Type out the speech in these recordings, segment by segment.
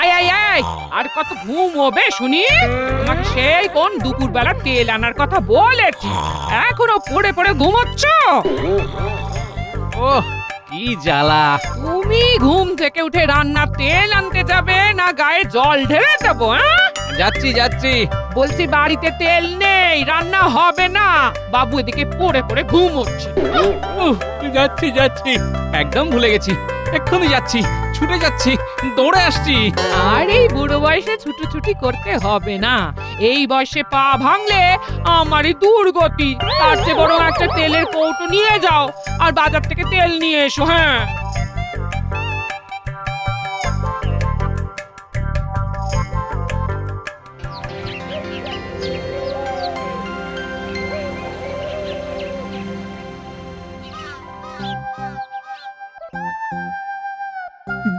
এই এই এই আর কত ঘুম হবে শুনি? তোমাকে সেই কোন দুপুরবেলা তেল আনার কথা বলেছি, এখনো পড়ে পড়ে ঘুমোচ্ছ? ওহ কি জ্বালা! তুমি ঘুম থেকে উঠে রান্নার তেল আনতে যাবে না গায়ে জল ঢেলে দেবো? যাচ্ছি যাচ্ছি। বলছি বাড়িতে তেল নেই, রান্না হবে না। বাবু এদিকে পড়ে পড়ে ঘুমোচ্ছে। যাচ্ছি যাচ্ছি, একদম ভুলে গেছি। এক্ষুনি যাচ্ছি, ছুটে যাচ্ছি, দৌড়ে আসছি। আর এই বুড়ো বয়সে ছুটোছুটি করতে হবে না। এই বয়সে পা ভাঙলে আমারই দুর্গতি। তার চেয়ে বরং একটা তেলের কৌটো নিয়ে যাও আর বাজার থেকে তেল নিয়ে এসো। হ্যাঁ,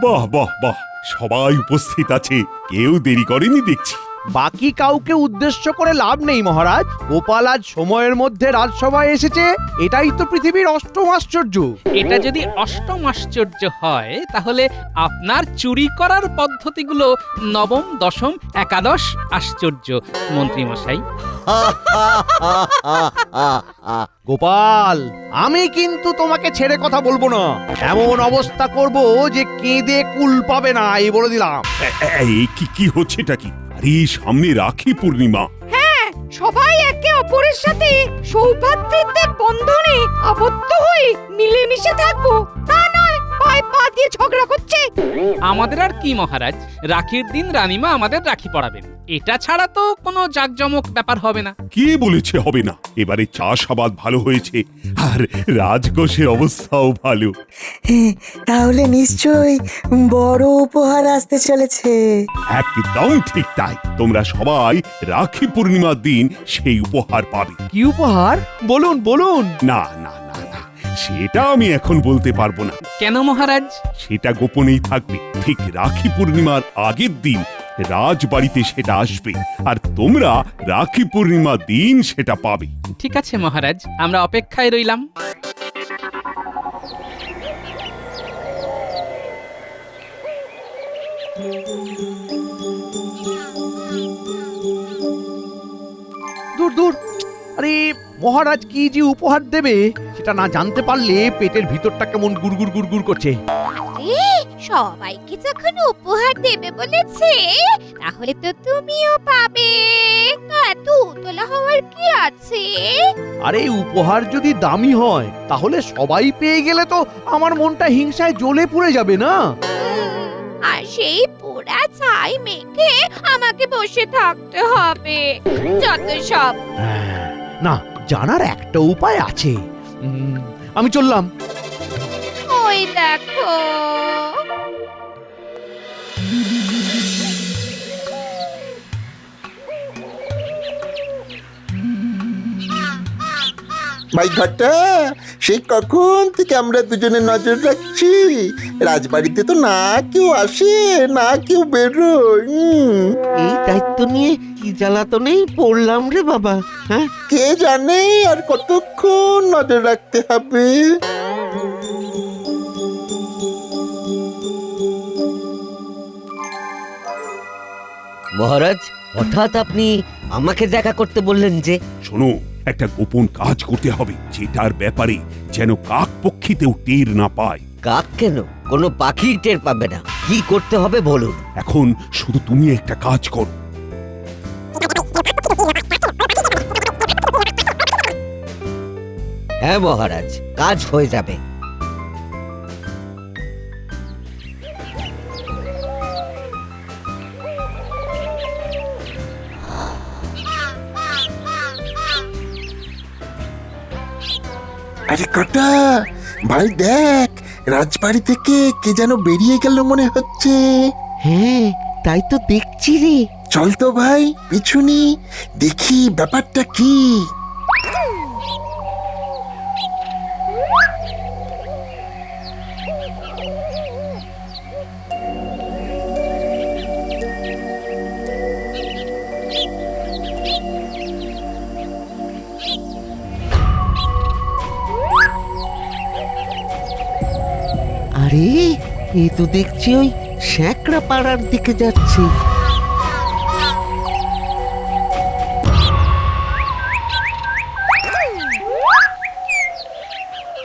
বাহ বাহ বাহ, সবাই উপস্থিত আছে, কেউ দেরি করেনি দেখছি। বাকি কাউকে উদ্দেশ্য করে লাভ নেই মহারাজ। গোপাল আজ সময়ের মধ্যে রাজসভায় এসেছে, এটাই তো পৃথিবীর অষ্টম আশ্চর্য। এটা যদি অষ্টম আশ্চর্য হয়, তাহলে আপনার চুরি করার পদ্ধতিগুলো নবম, দশম, একাদশ আশ্চর্য মন্ত্রী মশাই। গোপাল, আমি কিন্তু তোমাকে ছেড়ে কথা বলবো না। এমন অবস্থা করব যে কেঁদে কুল পাবে না, এই বলে দিলাম। এই কি হচ্ছেটা কি? আরে সামনে রাখি পূর্ণিমা। সবাই একে অপরের সাথে সৌভ্রাতৃত্বের বন্ধনে আবদ্ধ হয়ে মিলেমিশে থাকবো, তা নয় পায়ে পা দিয়ে ঝগড়া করছে। আমাদের আর কি মহারাজ, রাখির দিন রানীমা আমাদের রাখি পরাবেন, এটা ছাড়া তো কোনো জাঁকজমক ব্যাপার হবে না। কে বলেছে হবে না? এবারে চাষাবাদ ভালো হয়েছে আর রাজকোষের অবস্থাও ভালো। তাহলে নিশ্চয়ই বড় উপহার আসতে চলেছে। একদম ঠিক তাই, তোমরা সবাই রাখি পূর্ণিমার দিন সেই উপহার পাবে। কি উপহার? বলুন বলুন। না না না না, সেটা আমি এখন বলতে পারবো না, কেন মহারাজ? সেটা গোপনেই থাকবে। ঠিক রাখি পূর্ণিমার আগের দিন রাজবাড়িতে সেটা আসবে, আর তোমরা রাখি পূর্ণিমার দিন সেটা পাবে। ঠিক আছে মহারাজ, আমরা অপেক্ষায় রইলাম। দূর দূর, আরে মহারাজ কি যে উপহার দেবে সেটা না জানতে পারলে পেটের ভিতরটা কেমন গুড়গুড় গুড়গুড় করছে। সবাইকে যখন উপহার দেবে বলেছে, তাহলে তো তুমিও পাবে। এত উতলা হওয়ার কি আছে? আরে উপহার যদি দামি হয় তাহলে সবাই পেয়ে গেলে তো আমার মনটা হিংসায় জ্বলে পুড়ে যাবে না? আর সেই পোড়া ছাই মেখে আমাকে বসে থাকতে হবে, যত সব। না, জানার একটা উপায় আছে। আমি চললাম। ওই দেখো, ভাই ঘটা, সেই কখন থেকে আমরা দুজনে নজর রাখছি। রাজবাড়িতে তো না কেউ আসে না কেউ বেরোয়। এই দায়িত্ব নিয়ে কি জ্বালাতনেই পড়লাম রে বাবা। হ্যাঁ, কে জানে আর কতক্ষণ নজর রাখতে হবে। মহারাজ হঠাৎ আপনি আমাকে দেখা করতে বললেন যে? শোনো, একটা গোপন কাজ করতে হবে, যেটার ব্যাপারে যেন কাক পক্ষীতেও টের না পায়। কাক কেন, কোনো পাখি টের পাবে না। কি করতে হবে বলুন। এখন শুধু তুমি একটা কাজ করো। হ্যাঁ মহারাজ, কাজ হয়ে যাবে। আরে কটা, ভাই দেখ, রাজবাড়ি থেকে কে যেন বেরিয়ে গেল মনে হচ্ছে। হ্যাঁ, তাই তো দেখছি রে। চল তো ভাই পিছুনি, দেখি ব্যাপারটা কি। আরে এ তো দেখছি ওই স্যাঁকড়া পাড়ার দিকে যাচ্ছি।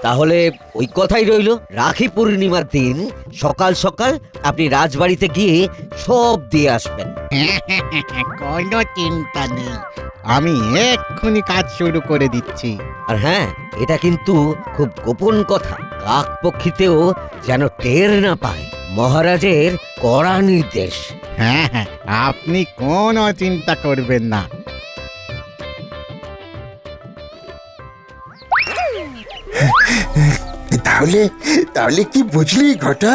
তাহলে ওই কথাই রইল, রাখি পূর্ণিমার দিন সকাল সকাল আপনি রাজবাড়িতে গিয়ে সব দিয়ে আসবেন। কোনো চিন্তা নেই, আমি এক্ষুনি কাজ শুরু করে দিচ্ছি। আর হ্যাঁ, এটা কিন্তু খুব গোপন কথা, কাক পক্ষীতেও যেন টের না পায়। মহারাজের কড়া নির্দেশ। হ্যাঁ হ্যাঁ, আপনি কোনো চিন্তা করবেন না। তাহলে তাহলে কি বুঝলি ঘটা?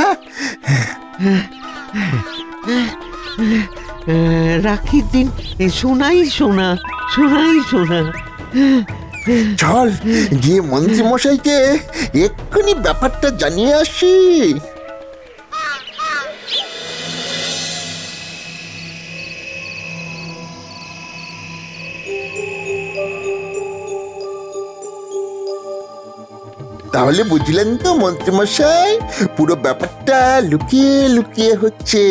রাখির দিন সোনাই সোনা, সোনাই সোনা। চল গিয়ে মন্ত্রী মশাইকে এক্ষুনি ব্যাপারটা জানিয়ে আসি। তাহলে বুঝলেন তো মন্ত্রী মশাই, পুরো ব্যাপারটা লুকিয়ে লুকিয়ে হচ্ছে।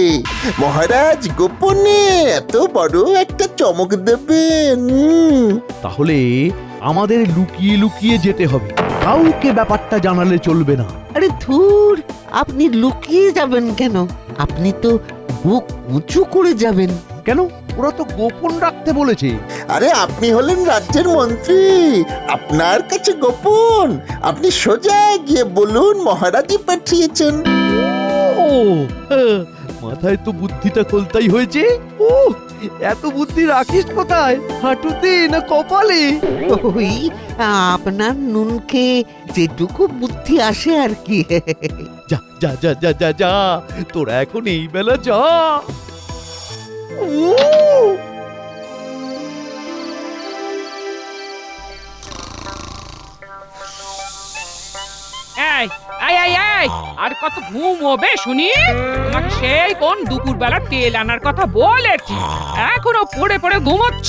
মহারাজ গোপনে এত বড় একটা চমক দেবেন। তাহলে আমাদের লুকিয়ে লুকিয়ে যেতে হবে, কাউকে ব্যাপারটা জানালে চলবে না। আরে ধুর, আপনি লুকিয়ে যাবেন কেন? আপনি তো বুক উঁচু করে যাবেন। কেন? ওরা তো গোপন রাখতে বলেছে। আরে আপনি হলেন রাজ্যের মন্ত্রী, আপনার কাছে গোপন? আপনি সোজা গিয়ে বলুন মহারাজই পাঠিয়েছেন। ও মাথায় তো বুদ্ধিটা খোলতাই হয়েছে। ও এত বুদ্ধি রাখিস কোথায়? হাঁটুতে না কপালে? ওই আপনার নুনকে যেটুকু বুদ্ধি আসে আর কি। যা যা যা যা যা যা, তোরা এখন এই বেলা যা। ও এই এই এই এই, আর কত ঘুম হবে শুনি? তোমাকে সেই কোন দুপুরবেলা তেল আনার কথা বলেছি, এখনো পড়ে পড়ে ঘুমোচ্ছ?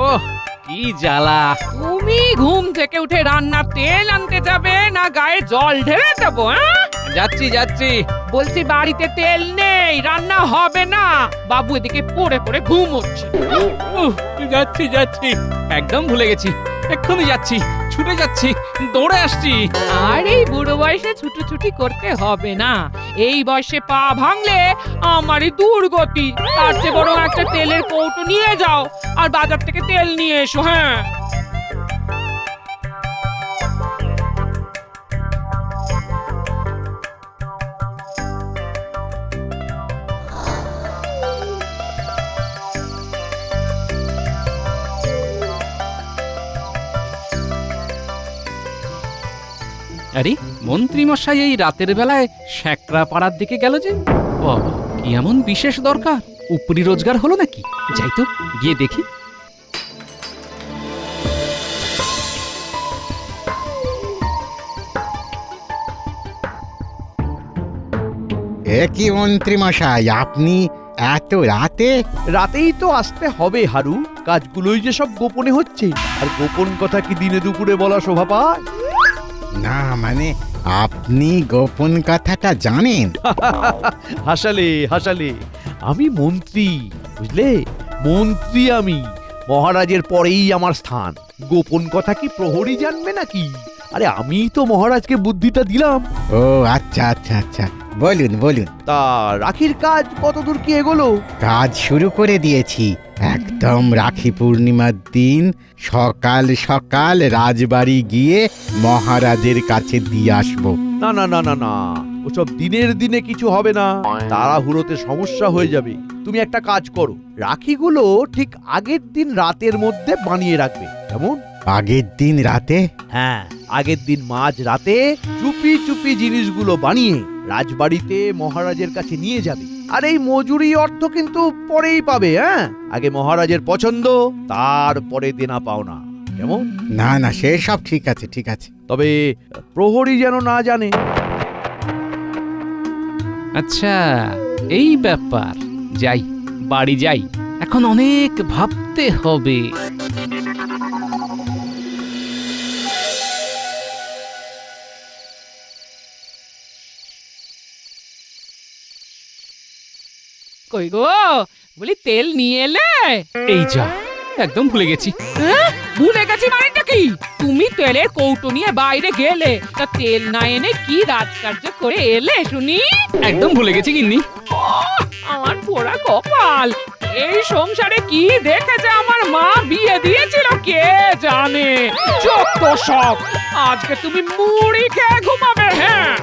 ওহ, কি জ্বালা! তুমি ঘুম থেকে উঠে রান্নার তেল আনতে যাবে না গায়ে জল ঢেলে দেবো? হ্যাঁ, যাচ্ছি যাচ্ছি। বলছি বাড়িতে তেল নেই, রান্না হবে না। বাবু এদিকে পড়ে পড়ে ঘুমোচ্ছে। উহ, যাচ্ছি যাচ্ছি, একদম ভুলে গেছি। এক্ষুনি যাচ্ছি, ছুটে যাচ্ছি, দৌড়ে আসছি। আর এই বুড়ো বয়সে ছুটোছুটি করতে হবে না। এই বয়সে পা ভাঙলে আমারই দুর্গতি। তার চেয়ে বরং একটা তেলের কৌটো নিয়ে যাও আর বাজার থেকে তেল নিয়ে এসো। হ্যাঁ, আরে, মন্ত্রী মশাই এই রাতের বেলায় স্যাঁকড়া পাড়ার দিকে গেল যে? বাবা, কি এমন বিশেষ দরকার? উপরি রোজগার হলো নাকি? যাই তো, গিয়ে দেখি। এ কি মন্ত্রী মশাই, আপনি এত রাতে? রাতেই তো আসতে হবে হারু, কাজগুলোই যে সব গোপনে হচ্ছে। আর গোপন কথা কি দিনে দুপুরে বলা শোভা পায়? না মানে আপনি গোপন কথাটা জানেন? হাসালে হাসালে, আমি মন্ত্রী, বুঝলে? মন্ত্রী আমি, মহারাজের পরেই আমার স্থান। গোপন কথা কি প্রহরী জানবে নাকি? আরে আমি তো মহারাজকে বুদ্ধিটা দিলাম। ও আচ্ছা আচ্ছা আচ্ছা, বলুন বলুন। তা রাখির কাজ কতদূর কি এগোলো? কাজ শুরু করে দিয়েছি। একদম রাখি পূর্ণিমার দিন সকাল সকাল রাজবাড়ি গিয়ে মহারাজের কাছে দিয়ে আসবো। না না না না না, ওসব দিনের দিনে কিছু হবে না, তাড়াহুড়োতে সমস্যা হয়ে যাবে। তুমি একটা কাজ করো, রাখিগুলো ঠিক আগের দিন রাতের মধ্যে বানিয়ে রাখবে। কেমন? আগের দিন রাতে? হ্যাঁ, আগের দিন মাঝ রাতে চুপি চুপি জিনিসগুলো বানিয়ে রাজবাড়িতে মহারাজের কাছে নিয়ে যাবে। আর এই মজুরি অর্থ কিন্তু পরেই পাবে। হ্যাঁ, আগে মহারাজের পছন্দ, তারপরে দেনা পাওনা। কেমন? না না, সে সব ঠিক আছে ঠিক আছে। তবে প্রহরী যেন না জানে। আচ্ছা, এই ব্যাপার। যাই, বাড়ি যাই, এখন অনেক ভাবতে হবে। কই গো, বলি তেল নিয়ে এলে? এই যা, একদম ভুলে গেছি। ভুলে গেছি মানেটা কি? তুমি তেলের কৌটো নিয়ে বাইরে গেলে, তা তেল না এনে কি রাজকার্য করে এলে শুনি? একদম ভুলে গেছি গিন্নি। আমার পোড়া কপাল, এই সংসারে কি দেখেছে আমার মা বিয়ে দিয়েছিল কে জানে। যত সব, আজকে তুমি মুড়ি খেয়ে ঘুমাবে। হ্যাঁ,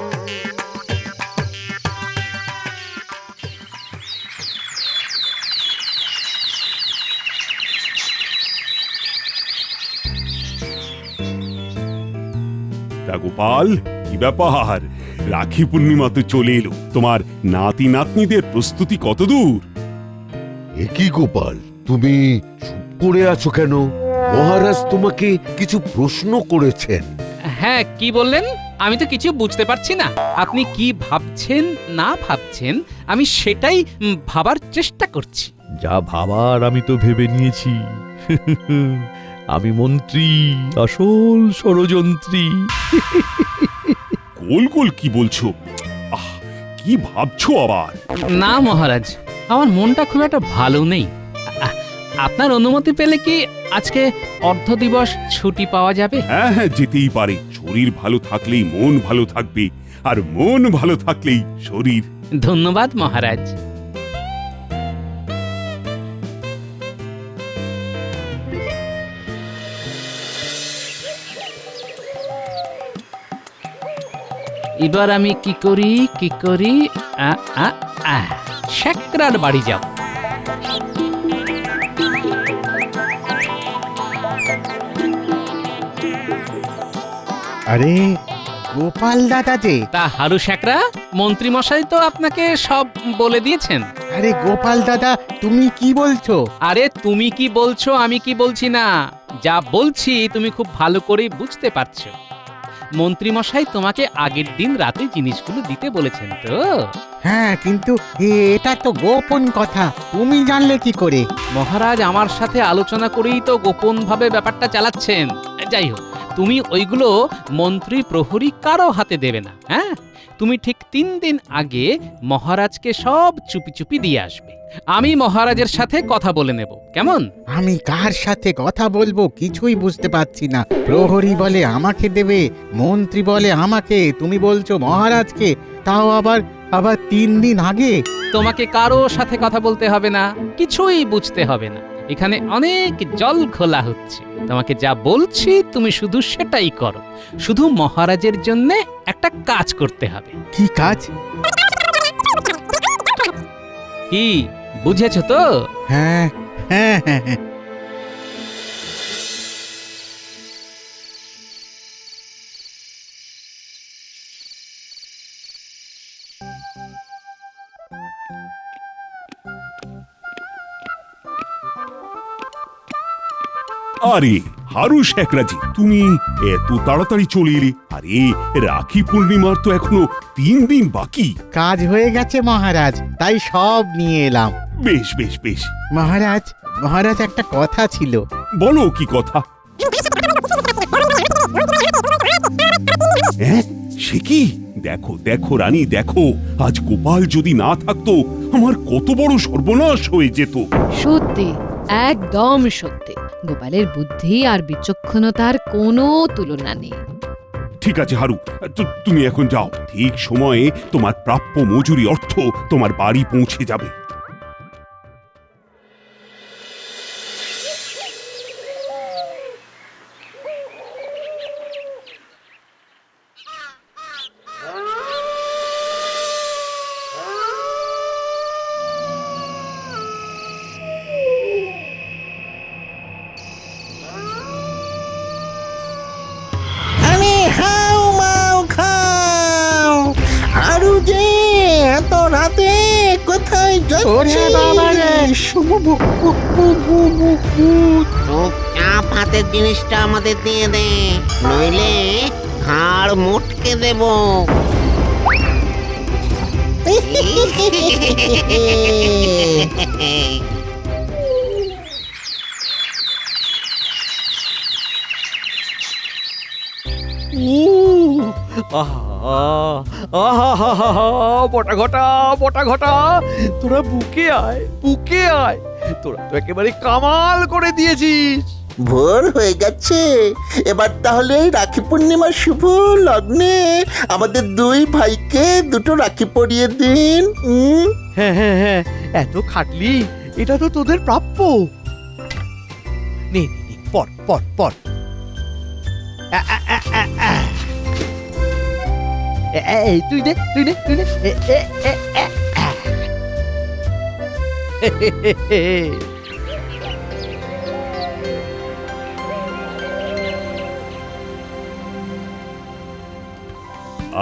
তা গোপাল, কি ব্যাপার? রাখি পূর্ণিমা তো চলে এলো, তোমার নাতি নাতনিদের প্রস্তুতি কতদূর? একই গোপাল, তুমি চুপ করে আছো কেন? মহারাজ তোমাকে কিছু প্রশ্ন করেছেন। হ্যাঁ, কি বললেন? আমি তো কিছু বুঝতে পারছি না। আপনি কি ভাবছেন না ভাবছেন, আমি সেটাই ভাবার চেষ্টা করছি। যা ভাবার আমি তো ভেবে নিয়েছি। আমি মন্ত্রী, আসল ষড়যন্ত্রী। গোল গোল কি বলছো? আহ, কি ভাবছো আবার? না মহারাজ, আমার মনটা খুব একটা ভালো নেই। আপনার অনুমতি পেলে কি আজকে অর্ধ দিবস ছুটি পাওয়া যাবে? হ্যাঁ হ্যাঁ, যেতেই পারে। শরীর ভালো থাকলেই মন ভালো থাকবে, আর মন ভালো থাকলেই শরীর। ধন্যবাদ মহারাজ। এবার আমি কি করি? শেখরার বাড়ি যাব। আরে গোপাল দাদা যে। তা হারু শেখরা, মন্ত্রী মশাই তো আপনাকে সব বলে দিয়েছেন। আরে গোপাল দাদা, তুমি কি বলছো? আরে তুমি কি বলছো, আমি কি বলছি না। যা বলছি তুমি খুব ভালো করেই বুঝতে পারছো। মন্ত্রী মশাই তোমাকে আগের দিন রাতে জিনিসগুলো দিতে বলেছেন তো? হ্যাঁ, কিন্তু এটা তো গোপন কথা, তুমি জানলে কি করে? মহারাজ আমার সাথে আলোচনা করেই তো গোপন ভাবে ব্যাপারটা চালাচ্ছেন। যাই হোক, তুমি ওইগুলো মন্ত্রী প্রহরী কারো হাতে দেবে না। হ্যাঁ, তুমি ঠিক 3 দিন আগে মহারাজকে সব চুপি চুপি দিয়ে আসবে। আমি মহারাজের সাথে কথা বলে নেব, কেমন? আমি কার সাথে কথা বলবো কিছুই বুঝতে পারছি না। প্রহরী বলে আমাকে দেবে, মন্ত্রী বলে আমাকে, তুমি বলছো মহারাজকে, তাও আবার 3 দিন আগে। তোমাকে কারো সাথে কথা বলতে হবে না, কিছুই বুঝতে হবে না। এখানে অনেক জল খোলা হচ্ছে। তোমাকে যা বলছি তুমি শুধু সেটাই করো। শুধু মহারাজের জন্য একটা কাজ করতে হবে। কি কাজ? কি বুঝেছো তো? হ্যাঁ হ্যাঁ হ্যাঁ হ্যাঁ। আরে হারু শেখরাজি, তুমি এত তাড়াতাড়ি চলে এলে? আরে রাখি পূর্ণিমার তো এখনো 3 দিন বাকি। কাজ হয়ে গেছে মহারাজ, তাই সব নিয়ে এলাম। বেশ বেশ বেশ। মহারাজ একটা কথা ছিল। বলো, কি কথা? হ্যাঁ, সে কি? দেখো দেখো রানী, দেখো, আজ গোপাল যদি না থাকতো আমার কত বড় সর্বনাশ হয়ে যেত। সত্যি, একদম সত্যি। গোপালের বুদ্ধি আর বিচক্ষণতার কোনো তুলনা নেই। ঠিক আছে হারু, তুমি এখন যাও। ঠিক সময়ে তোমার প্রাপ্য মজুরি অর্থ তোমার বাড়ি পৌঁছে যাবে। কোথায় ওরে বাবা রে, চাপ হাতের জিনিসটা আমাদের দিয়ে দে, নইলে ঘাড় মোটকে দেব। বটা ঘটা বটা ঘটা, তোরা বুকে আয় বুকে আয়, তোরা তো একেবারে কামাল করে দিয়েছিস। ভোর হয়ে গেছে, এবার তাহলে রাখি পূর্ণিমার শুভ লগ্নে আমাদের দুই ভাইকে দুটো রাখি পরিয়ে দিন। হ্যাঁ হ্যাঁ হ্যাঁ, এত খাটলি, এটা তো তোদের প্রাপ্য। নে নে, নে, পর পর পর। এই তুই নে তুই নে তুই নে।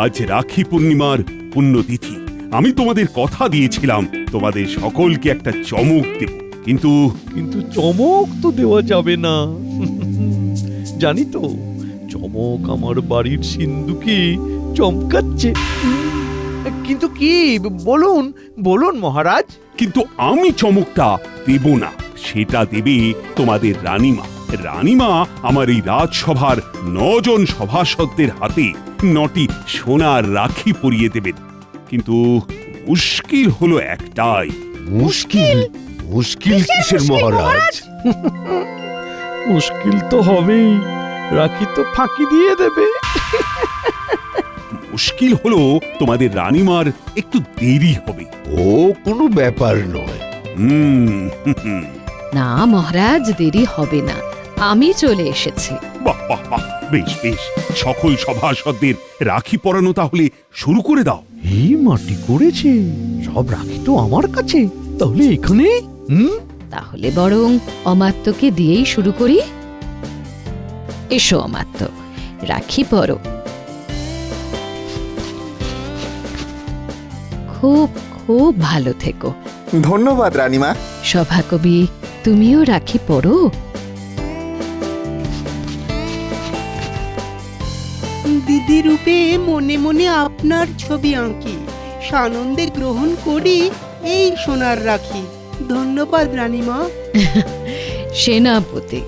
আজ রাখি পূর্ণিমার পুণ্যতিথি। আমি তোমাদের কথা দিয়েছিলাম তোমাদের সকলকে একটা চমক দেব, কিন্তু কিন্তু চমক তো দেওয়া যাবে না, জানি তো। চমক আমার বাড়ির সিন্ধুকে চমকাচ্ছে। কিন্তু কি, বলুন বলুন মহারাজ। কিন্তু আমি চমকটা দেব না, সেটা দেবে তোমাদের রানীমা। রানীমা আমার এই রাজসভার 9 জন সভাসদদের হাতে 9টি সোনার রাখি পরিয়ে দেবেন। কিন্তু মুশকিল হলো একটাই। মুশকিল? মুশকিল কিসের মহারাজ? মুশকিল তো হবেই, রাখি তো ফাঁকি দিয়ে দেবে। মুশকিল হলো তোমাদের রানীমার একটু দেরি হবে। ও কোনো ব্যাপার নয়। না মহারাজ, দেরি হবে না, আমি চলে এসেছি। বাহ বাহ বাহ, বেশ বেশ, সকল সভাসদদের রাখি পরানো তাহলে শুরু করে দাও। এই মাটি করেছে, সব রাখি তো আমার কাছে, তাহলে এখানে। তাহলে বরং অমাত্যকে দিয়েই শুরু করি। এসো অমাত্য, রাখি পরো। খুব খুব ভালো থেকো। ধন্যবাদ রানীমা। সভাকবি, তুমিও রাখি পরো। দিদি রূপে মনে মনে আপনার ছবি আঁকি, সানন্দে গ্রহণ করি এই সোনার রাখি। ধন্যবাদ রানীমা। সেনাপতি।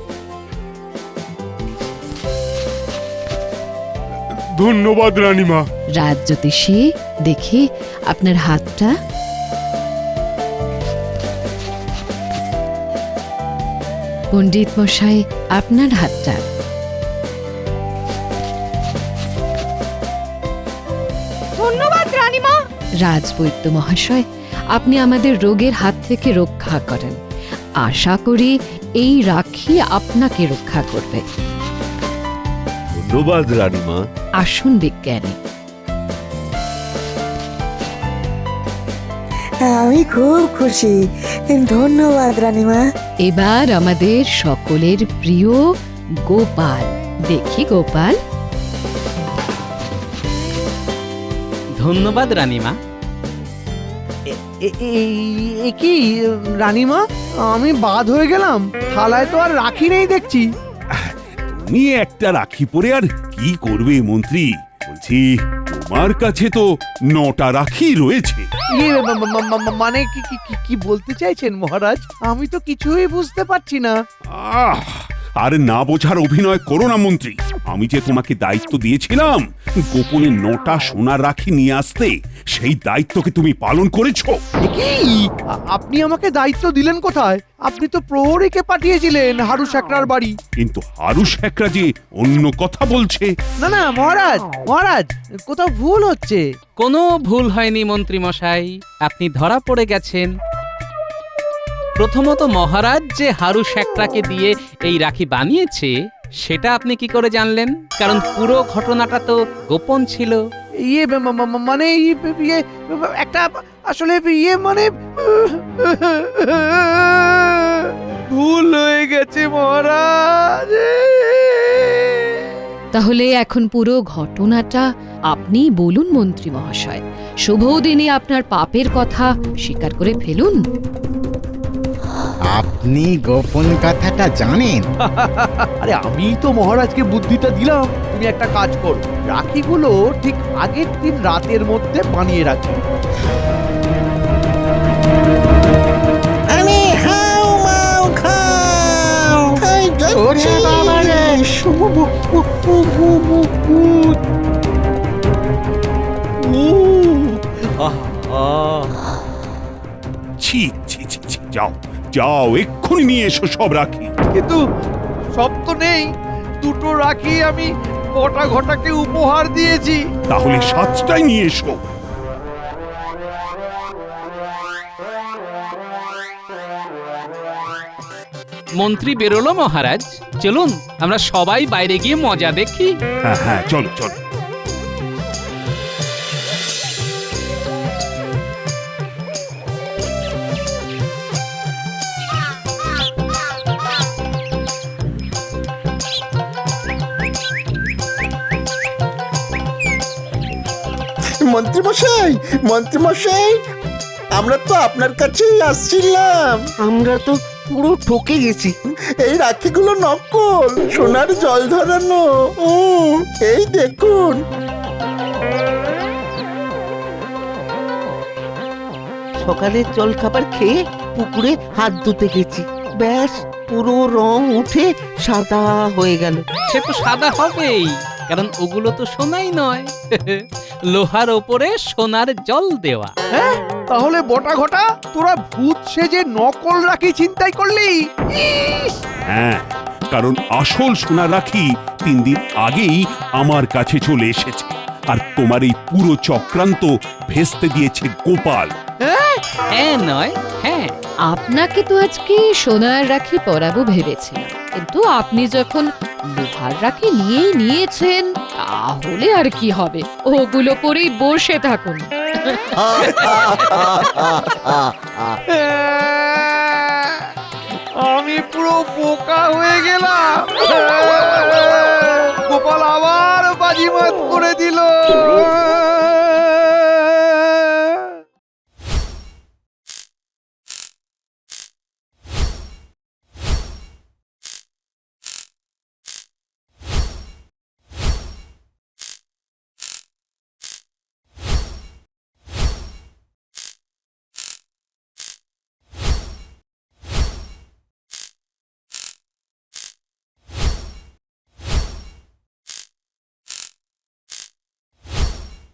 ধন্যবাদ রানীমা। রাজজ্যোতিষী, দেখি আপনার হাতটা। পণ্ডিত মশাই, আপনার হাতটা। ধন্যবাদ রানীমা। রাজবৈদ্য মহাশয়, আপনি আমাদের রোগের হাত থেকে রক্ষা করেন। আশা করি এই রাখি আপনাকে রক্ষা করবে। ধন্যবাদ রানীমা। আসুন বিজ্ঞানী। আমি খুব খুশি, ধন্যবাদ রানীমা। এবার আমাদের সকলের প্রিয় গোপাল। দেখি গোপাল। ধন্যবাদ রানীমা। কি রানীমা, আমি বাদ হয়ে গেলাম, থালায় তো আর রাখি নেই দেখছি। তুমি একটা রাখি পরে আর কি করবে মন্ত্রী? বলছি তোমার কাছে তো 9টা রাখি রয়েছে। মানে কি বলতে চাইছেন মহারাজ? আমি তো কিছুই বুঝতে পারছি না। আর না বোঝার অভিনয় করো না মন্ত্রী। আমি যে তোমাকে দায়িত্ব দিয়েছিলাম গোপনে 9টা সোনার রাখি নিয়ে আসতে, সেই দায়িত্বকে তুমি পালন করেছো। কি আপনি আমাকে দায়িত্ব দিলেন কোথায়? আপনি তো প্রহরীকে পাঠিয়েছিলেন হারু শেখরার বাড়ি। কিন্তু হারু শেখরা যে অন্য কথা বলছে। না না মহারাজ, মহারাজ কোথাও ভুল হচ্ছে। কোনো ভুল হয়নি মন্ত্রী মশাই, আপনি ধরা পড়ে গেছেন। প্রথমত মহারাজ যে হারু শেখরাকে দিয়ে এই রাখি বানিয়েছে সেটা আপনি কি করে জানলেন? কারণ পুরো ঘটনাটা তো গোপন ছিল। মানে একটা আসলে মানে ভুল হয়ে গেছে মহারাজ। তাহলে এখন পুরো ঘটনাটা আপনি বলুন মন্ত্রী মহাশয়। শুভ দিনে আপনার পাপের কথা স্বীকার করে ফেলুন। আপনি গোপন কথাটা জানেন? আরে আমি তো মহারাজকে বুদ্ধিটা দিলাম। তুমি একটা কাজ করো, রাখিগুলো ঠিক আগের দিন রাতের মধ্যে বানিয়ে রাখো। আরে হাউ মাউ খাও, ওরে বাবা রে! ছি ছি ছি ছি, যাও যাও এক্ষুনি নিয়ে এসো সব রাখি। কিন্তু সব তো নেই, দুটো রাখি আমি বটা ঘটাকে উপহার দিয়েছি। তাহলে 7টাই নিয়ে এসো। মন্ত্রী বেরোলো মহারাজ, চলুন আমরা সবাই বাইরে গিয়ে মজা দেখি। হ্যাঁ হ্যাঁ, চলো চলো। মন্ত্রীমশাই, মন্ত্রীমশাই, আমরা তো আপনার কাছেই আসছিলাম। আমরা তো পুরো ঠকে গেছি। এই রাখিগুলো নকল, সোনার জল ধরানো। এই দেখুন। সকালে জল খাবার খেয়ে পুকুরে হাত ধুতে গেছি, ব্যাস পুরো রং উঠে সাদা হয়ে গেল। সে তো সাদা হবেই, কারণ ওগুলো তো সোনাই নয়, লোহার ওপরে সোনার জল দেওয়া। হ্যাঁ, তাহলে বটা ঘটা তোরা ভূত সেজে নকল রাখি ছিনতাই করলি? ইস! হ্যাঁ, কারণ আসল সোনা রাখি 3 দিন আগেই আমার কাছে চলে এসেছে, আর তোমার এই পুরো চক্রান্ত ভেস্তে দিয়েছে গোপাল। হ্যাঁ নয় হ্যাঁ। আপনাকে তো আজকে সোনার রাখি পরাবো ভেবেছিলাম, কিন্তু আপনি যখন লোহার রাখি নিয়েই নিয়েছেন, তাহলে আর কি হবে, ওগুলো পরেই বসে থাকুন। আমি পুরো বোকা হয়ে গেলাম। গোপাল আবার বাজিমাত করে দিল।